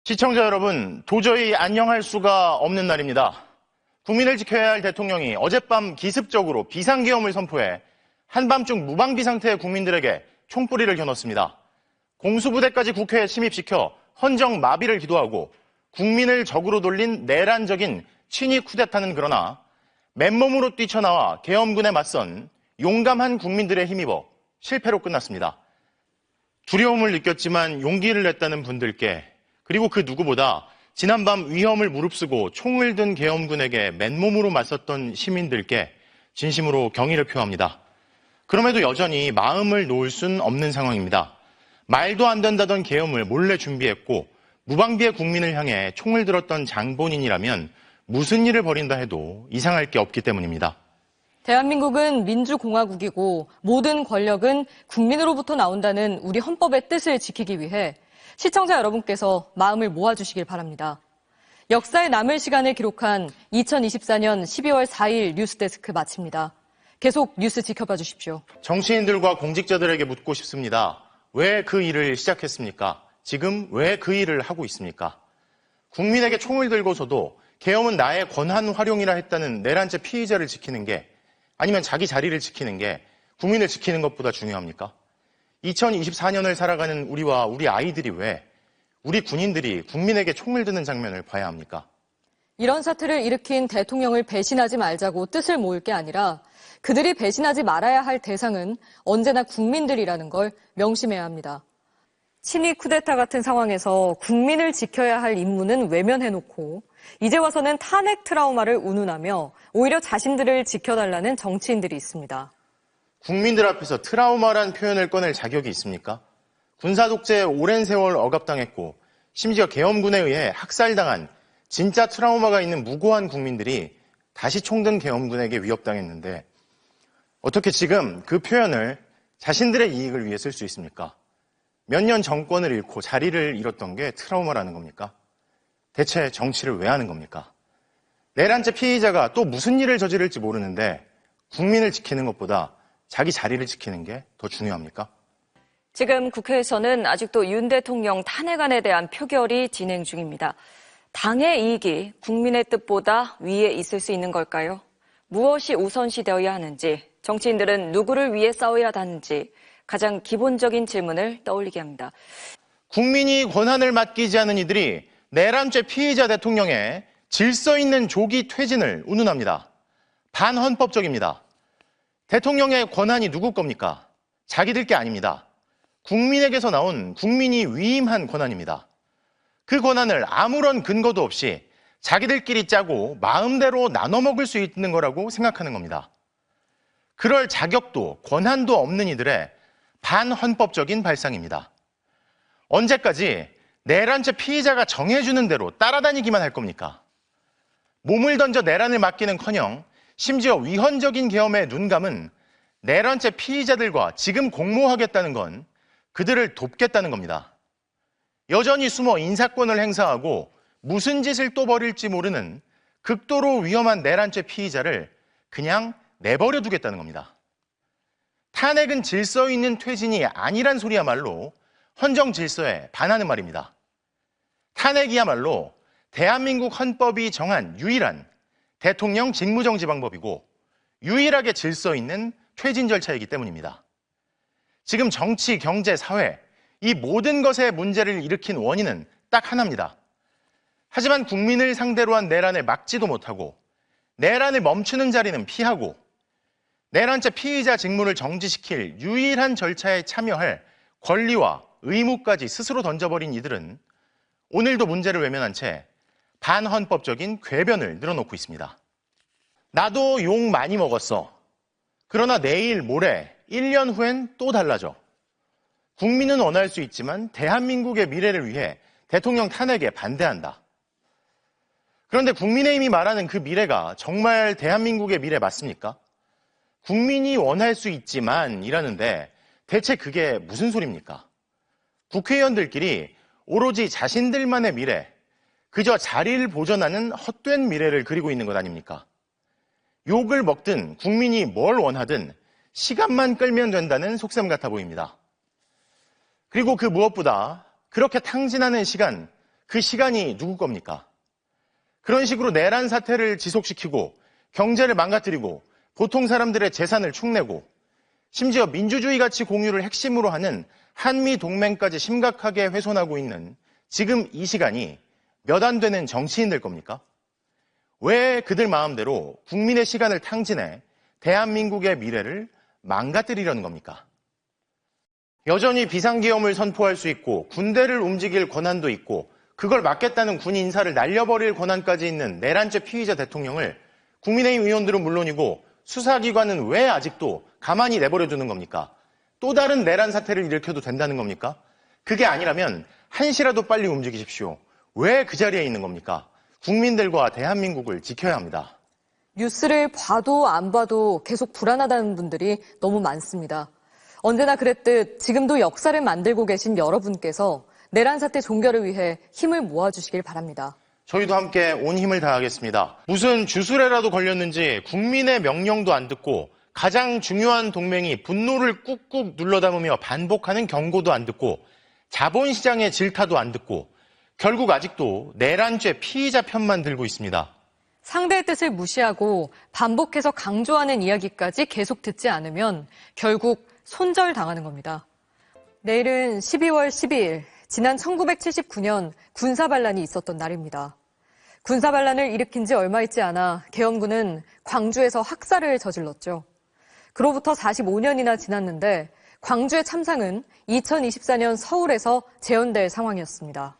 시청자 여러분, 도저히 안녕할 수가 없는 날입니다. 국민을 지켜야 할 대통령이 어젯밤 기습적으로 비상계엄을 선포해 한밤중 무방비 상태의 국민들에게 총뿌리를 겨눴습니다. 공수부대까지 국회에 침입시켜 헌정 마비를 기도하고 국민을 적으로 돌린 내란적인 친위 쿠데타는 그러나 맨몸으로 뛰쳐나와 계엄군에 맞선 용감한 국민들에 힘입어 실패로 끝났습니다. 두려움을 느꼈지만 용기를 냈다는 분들께, 그리고 그 누구보다 지난밤 위험을 무릅쓰고 총을 든 계엄군에게 맨몸으로 맞섰던 시민들께 진심으로 경의를 표합니다. 그럼에도 여전히 마음을 놓을 순 없는 상황입니다. 말도 안 된다던 계엄을 몰래 준비했고 무방비의 국민을 향해 총을 들었던 장본인이라면 무슨 일을 벌인다 해도 이상할 게 없기 때문입니다. 대한민국은 민주공화국이고 모든 권력은 국민으로부터 나온다는 우리 헌법의 뜻을 지키기 위해 시청자 여러분께서 마음을 모아주시길 바랍니다. 역사에 남을 시간을 기록한 2024년 12월 4일 뉴스데스크 마칩니다. 계속 뉴스 지켜봐 주십시오. 정치인들과 공직자들에게 묻고 싶습니다. 왜 그 일을 시작했습니까? 지금 왜 그 일을 하고 있습니까? 국민에게 총을 들고서도 계엄은 나의 권한 활용이라 했다는 내란죄 피의자를 지키는 게, 아니면 자기 자리를 지키는 게 국민을 지키는 것보다 중요합니까? 2024년을 살아가는 우리와 우리 아이들이 왜 우리 군인들이 국민에게 총을 드는 장면을 봐야 합니까? 이런 사태를 일으킨 대통령을 배신하지 말자고 뜻을 모을 게 아니라 그들이 배신하지 말아야 할 대상은 언제나 국민들이라는 걸 명심해야 합니다. 친위 쿠데타 같은 상황에서 국민을 지켜야 할 임무는 외면해놓고 이제 와서는 탄핵 트라우마를 운운하며 오히려 자신들을 지켜달라는 정치인들이 있습니다. 국민들 앞에서 트라우마란 표현을 꺼낼 자격이 있습니까? 군사 독재에 오랜 세월 억압당했고 심지어 계엄군에 의해 학살당한 진짜 트라우마가 있는 무고한 국민들이 다시 총든 계엄군에게 위협당했는데 어떻게 지금 그 표현을 자신들의 이익을 위해 쓸 수 있습니까? 몇 년 정권을 잃고 자리를 잃었던 게 트라우마라는 겁니까? 대체 정치를 왜 하는 겁니까? 내란죄 피의자가 또 무슨 일을 저지를지 모르는데 국민을 지키는 것보다 자기 자리를 지키는 게 더 중요합니까? 지금 국회에서는 아직도 윤 대통령 탄핵안에 대한 표결이 진행 중입니다. 당의 이익이 국민의 뜻보다 위에 있을 수 있는 걸까요? 무엇이 우선시되어야 하는지, 정치인들은 누구를 위해 싸워야 하는지 가장 기본적인 질문을 떠올리게 합니다. 국민이 권한을 맡기지 않은 이들이 내란죄 피의자 대통령의 질서 있는 조기 퇴진을 운운합니다. 반헌법적입니다. 대통령의 권한이 누구 겁니까? 자기들 게 아닙니다. 국민에게서 나온 국민이 위임한 권한입니다. 그 권한을 아무런 근거도 없이 자기들끼리 짜고 마음대로 나눠 먹을 수 있는 거라고 생각하는 겁니다. 그럴 자격도 권한도 없는 이들의 반헌법적인 발상입니다. 언제까지 내란죄 피의자가 정해주는 대로 따라다니기만 할 겁니까? 몸을 던져 내란을 맡기는커녕 심지어 위헌적인 계엄에 눈감은 내란죄 피의자들과 지금 공모하겠다는 건 그들을 돕겠다는 겁니다. 여전히 숨어 인사권을 행사하고 무슨 짓을 또 벌일지 모르는 극도로 위험한 내란죄 피의자를 그냥 내버려 두겠다는 겁니다. 탄핵은 질서 있는 퇴진이 아니란 소리야말로 헌정 질서에 반하는 말입니다. 탄핵이야말로 대한민국 헌법이 정한 유일한 대통령 직무정지 방법이고 유일하게 질서 있는 퇴진 절차이기 때문입니다. 지금 정치, 경제, 사회 이 모든 것의 문제를 일으킨 원인은 딱 하나입니다. 하지만 국민을 상대로 한 내란을 막지도 못하고 내란을 멈추는 자리는 피하고 내란죄 피의자 직무를 정지시킬 유일한 절차에 참여할 권리와 의무까지 스스로 던져버린 이들은 오늘도 문제를 외면한 채 반헌법적인 궤변을 늘어놓고 있습니다. 나도 욕 많이 먹었어. 그러나 내일, 모레, 1년 후엔 또 달라져. 국민은 원할 수 있지만 대한민국의 미래를 위해 대통령 탄핵에 반대한다. 그런데 국민의힘이 말하는 그 미래가 정말 대한민국의 미래 맞습니까? 국민이 원할 수 있지만 이라는데 대체 그게 무슨 소리입니까? 국회의원들끼리 오로지 자신들만의 미래, 그저 자리를 보존하는 헛된 미래를 그리고 있는 것 아닙니까? 욕을 먹든 국민이 뭘 원하든 시간만 끌면 된다는 속셈 같아 보입니다. 그리고 그 무엇보다 그렇게 탕진하는 시간, 그 시간이 누구 겁니까? 그런 식으로 내란 사태를 지속시키고 경제를 망가뜨리고 보통 사람들의 재산을 축내고 심지어 민주주의 가치 공유를 핵심으로 하는 한미 동맹까지 심각하게 훼손하고 있는 지금 이 시간이 몇 안 되는 정치인들 겁니까? 왜 그들 마음대로 국민의 시간을 탕진해 대한민국의 미래를 망가뜨리려는 겁니까? 여전히 비상계엄을 선포할 수 있고 군대를 움직일 권한도 있고 그걸 막겠다는 군 인사를 날려버릴 권한까지 있는 내란죄 피의자 대통령을 국민의힘 의원들은 물론이고 수사기관은 왜 아직도 가만히 내버려두는 겁니까? 또 다른 내란 사태를 일으켜도 된다는 겁니까? 그게 아니라면 한시라도 빨리 움직이십시오. 왜 그 자리에 있는 겁니까? 국민들과 대한민국을 지켜야 합니다. 뉴스를 봐도 안 봐도 계속 불안하다는 분들이 너무 많습니다. 언제나 그랬듯 지금도 역사를 만들고 계신 여러분께서 내란 사태 종결을 위해 힘을 모아주시길 바랍니다. 저희도 함께 온 힘을 다하겠습니다. 무슨 주술에라도 걸렸는지 국민의 명령도 안 듣고 가장 중요한 동맹이 분노를 꾹꾹 눌러담으며 반복하는 경고도 안 듣고 자본시장의 질타도 안 듣고 결국 아직도 내란죄 피의자 편만 들고 있습니다. 상대의 뜻을 무시하고 반복해서 강조하는 이야기까지 계속 듣지 않으면 결국 손절당하는 겁니다. 내일은 12월 12일, 지난 1979년 군사반란이 있었던 날입니다. 군사반란을 일으킨 지 얼마 있지 않아 계엄군은 광주에서 학살을 저질렀죠. 그로부터 45년이나 지났는데 광주의 참상은 2024년 서울에서 재현될 상황이었습니다.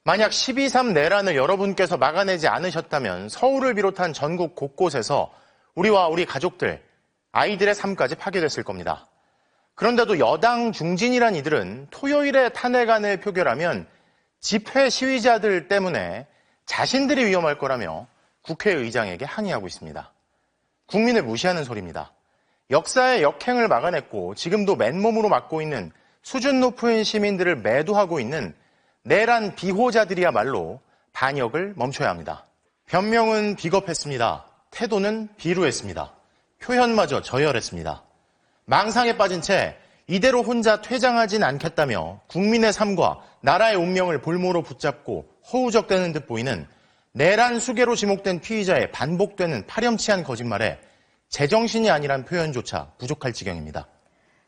만약 12.3 내란을 여러분께서 막아내지 않으셨다면 서울을 비롯한 전국 곳곳에서 우리와 우리 가족들, 아이들의 삶까지 파괴됐을 겁니다. 그런데도 여당 중진이란 이들은 토요일에 탄핵안을 표결하면 집회 시위자들 때문에 자신들이 위험할 거라며 국회의장에게 항의하고 있습니다. 국민을 무시하는 소리입니다. 역사의 역행을 막아냈고 지금도 맨몸으로 막고 있는 수준 높은 시민들을 매도하고 있는 내란 비호자들이야말로 반역을 멈춰야 합니다. 변명은 비겁했습니다. 태도는 비루했습니다. 표현마저 저열했습니다. 망상에 빠진 채 이대로 혼자 퇴장하진 않겠다며 국민의 삶과 나라의 운명을 볼모로 붙잡고 허우적대는 듯 보이는 내란 수괴로 지목된 피의자의 반복되는 파렴치한 거짓말에 제정신이 아니란 표현조차 부족할 지경입니다.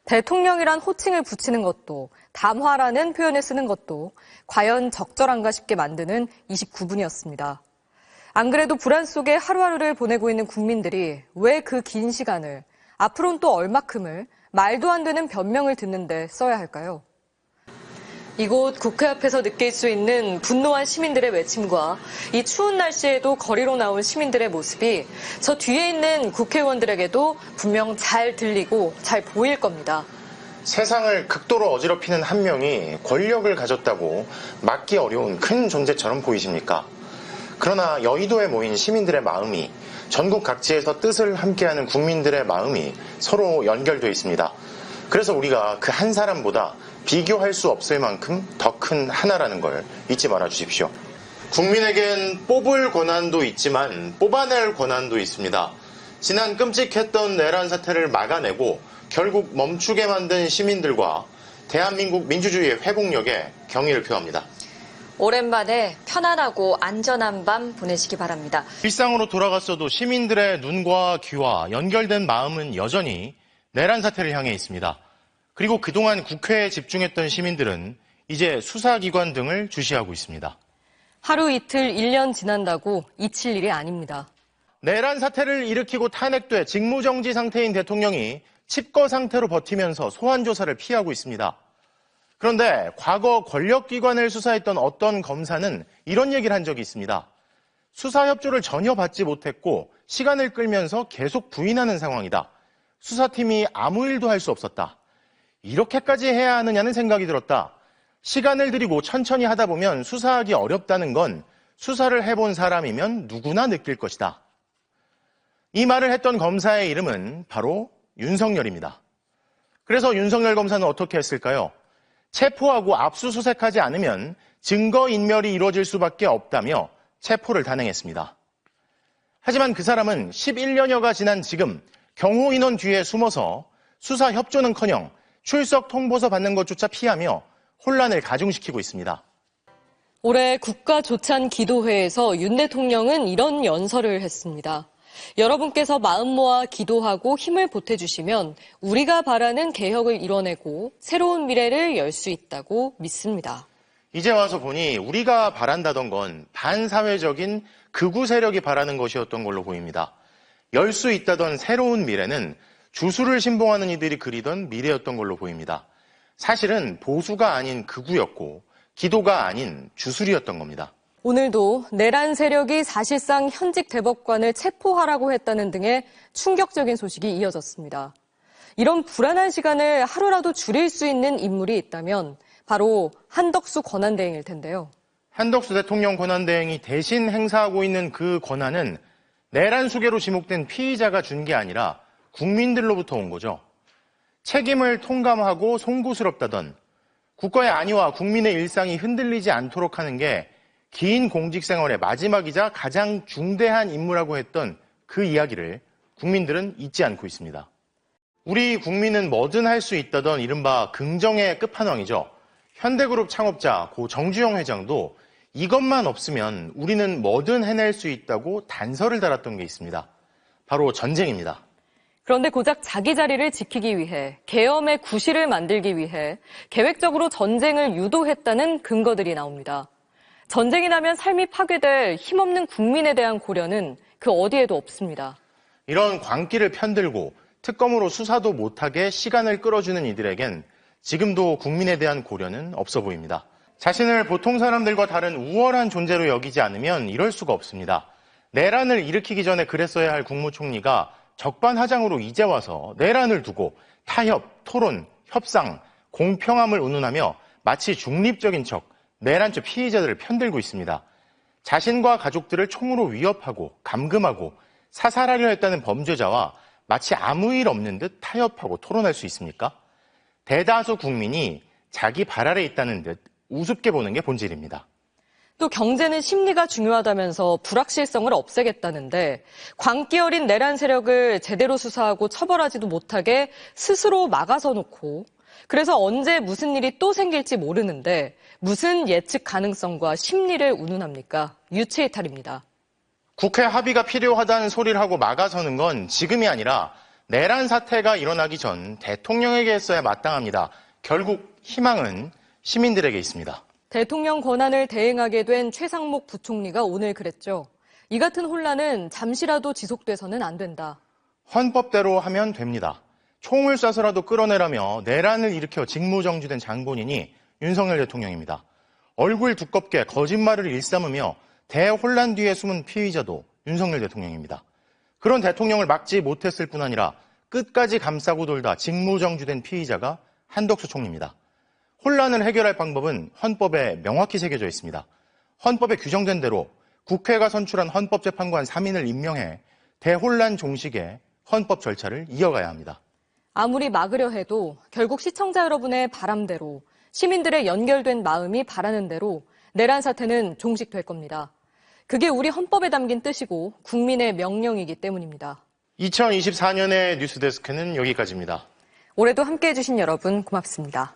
대통령이란 호칭을 붙이는 것도 담화라는 표현을 쓰는 것도 과연 적절한가 싶게 만드는 29분이었습니다. 안 그래도 불안 속에 하루하루를 보내고 있는 국민들이 왜 그 긴 시간을 앞으로는 또 얼마큼을 말도 안 되는 변명을 듣는데 써야 할까요? 이곳 국회 앞에서 느낄 수 있는 분노한 시민들의 외침과 이 추운 날씨에도 거리로 나온 시민들의 모습이 저 뒤에 있는 국회의원들에게도 분명 잘 들리고 잘 보일 겁니다. 세상을 극도로 어지럽히는 한 명이 권력을 가졌다고 막기 어려운 큰 존재처럼 보이십니까? 그러나 여의도에 모인 시민들의 마음이 전국 각지에서 뜻을 함께하는 국민들의 마음이 서로 연결되어 있습니다. 그래서 우리가 그 한 사람보다 비교할 수 없을 만큼 더 큰 하나라는 걸 잊지 말아 주십시오. 국민에겐 뽑을 권한도 있지만 뽑아낼 권한도 있습니다. 지난 끔찍했던 내란 사태를 막아내고 결국 멈추게 만든 시민들과 대한민국 민주주의의 회복력에 경의를 표합니다. 오랜만에 편안하고 안전한 밤 보내시기 바랍니다. 일상으로 돌아갔어도 시민들의 눈과 귀와 연결된 마음은 여전히 내란 사태를 향해 있습니다. 그리고 그동안 국회에 집중했던 시민들은 이제 수사기관 등을 주시하고 있습니다. 하루 이틀 1년 지난다고 잊힐 일이 아닙니다. 내란 사태를 일으키고 탄핵돼 직무정지 상태인 대통령이 칩거 상태로 버티면서 소환조사를 피하고 있습니다. 그런데 과거 권력기관을 수사했던 어떤 검사는 이런 얘기를 한 적이 있습니다. 수사협조를 전혀 받지 못했고 시간을 끌면서 계속 부인하는 상황이다. 수사팀이 아무 일도 할 수 없었다. 이렇게까지 해야 하느냐는 생각이 들었다. 시간을 들이고 천천히 하다 보면 수사하기 어렵다는 건 수사를 해본 사람이면 누구나 느낄 것이다. 이 말을 했던 검사의 이름은 바로 윤석열입니다. 그래서 윤석열 검사는 어떻게 했을까요? 체포하고 압수수색하지 않으면 증거인멸이 이루어질 수밖에 없다며 체포를 단행했습니다. 하지만 그 사람은 11년여가 지난 지금 경호인원 뒤에 숨어서 수사 협조는커녕 출석 통보서 받는 것조차 피하며 혼란을 가중시키고 있습니다. 올해 국가조찬기도회에서 윤 대통령은 이런 연설을 했습니다. 여러분께서 마음 모아 기도하고 힘을 보태주시면 우리가 바라는 개혁을 이뤄내고 새로운 미래를 열 수 있다고 믿습니다. 이제 와서 보니 우리가 바란다던 건 반사회적인 극우 세력이 바라는 것이었던 걸로 보입니다. 열 수 있다던 새로운 미래는 주술을 신봉하는 이들이 그리던 미래였던 걸로 보입니다. 사실은 보수가 아닌 극우였고 기도가 아닌 주술이었던 겁니다. 오늘도 내란 세력이 사실상 현직 대법관을 체포하라고 했다는 등의 충격적인 소식이 이어졌습니다. 이런 불안한 시간을 하루라도 줄일 수 있는 인물이 있다면 바로 한덕수 권한대행일 텐데요. 한덕수 대통령 권한대행이 대신 행사하고 있는 그 권한은 내란 수괴로 지목된 피의자가 준 게 아니라 국민들로부터 온 거죠. 책임을 통감하고 송구스럽다던 국가의 안위와 국민의 일상이 흔들리지 않도록 하는 게 긴 공직 생활의 마지막이자 가장 중대한 임무라고 했던 그 이야기를 국민들은 잊지 않고 있습니다. 우리 국민은 뭐든 할 수 있다던 이른바 긍정의 끝판왕이죠. 현대그룹 창업자 고 정주영 회장도 이것만 없으면 우리는 뭐든 해낼 수 있다고 단서를 달았던 게 있습니다. 바로 전쟁입니다. 그런데 고작 자기 자리를 지키기 위해 계엄의 구실을 만들기 위해 계획적으로 전쟁을 유도했다는 근거들이 나옵니다. 전쟁이 나면 삶이 파괴될 힘없는 국민에 대한 고려는 그 어디에도 없습니다. 이런 광기를 편들고 특검으로 수사도 못하게 시간을 끌어주는 이들에겐 지금도 국민에 대한 고려는 없어 보입니다. 자신을 보통 사람들과 다른 우월한 존재로 여기지 않으면 이럴 수가 없습니다. 내란을 일으키기 전에 그랬어야 할 국무총리가 적반하장으로 이제 와서 내란을 두고 타협, 토론, 협상, 공평함을 운운하며 마치 중립적인 척 내란죄 피의자들을 편들고 있습니다. 자신과 가족들을 총으로 위협하고 감금하고 사살하려 했다는 범죄자와 마치 아무 일 없는 듯 타협하고 토론할 수 있습니까? 대다수 국민이 자기 발 아래 있다는 듯 우습게 보는 게 본질입니다. 또 경제는 심리가 중요하다면서 불확실성을 없애겠다는데 광기 어린 내란 세력을 제대로 수사하고 처벌하지도 못하게 스스로 막아서 놓고 그래서 언제 무슨 일이 또 생길지 모르는데 무슨 예측 가능성과 심리를 운운합니까? 유체이탈입니다. 국회 합의가 필요하다는 소리를 하고 막아서는 건 지금이 아니라 내란 사태가 일어나기 전 대통령에게 했어야 마땅합니다. 결국 희망은 시민들에게 있습니다. 대통령 권한을 대행하게 된 최상목 부총리가 오늘 그랬죠. 이 같은 혼란은 잠시라도 지속돼서는 안 된다. 헌법대로 하면 됩니다. 총을 쏴서라도 끌어내라며 내란을 일으켜 직무정지된 장본인이 윤석열 대통령입니다. 얼굴 두껍게 거짓말을 일삼으며 대혼란 뒤에 숨은 피의자도 윤석열 대통령입니다. 그런 대통령을 막지 못했을 뿐 아니라 끝까지 감싸고 돌다 직무정지된 피의자가 한덕수 총리입니다. 혼란을 해결할 방법은 헌법에 명확히 새겨져 있습니다. 헌법에 규정된 대로 국회가 선출한 헌법재판관 3인을 임명해 대혼란 종식의 헌법 절차를 이어가야 합니다. 아무리 막으려 해도 결국 시청자 여러분의 바람대로 시민들의 연결된 마음이 바라는 대로 내란 사태는 종식될 겁니다. 그게 우리 헌법에 담긴 뜻이고 국민의 명령이기 때문입니다. 2024년의 뉴스데스크는 여기까지입니다. 올해도 함께해 주신 여러분 고맙습니다.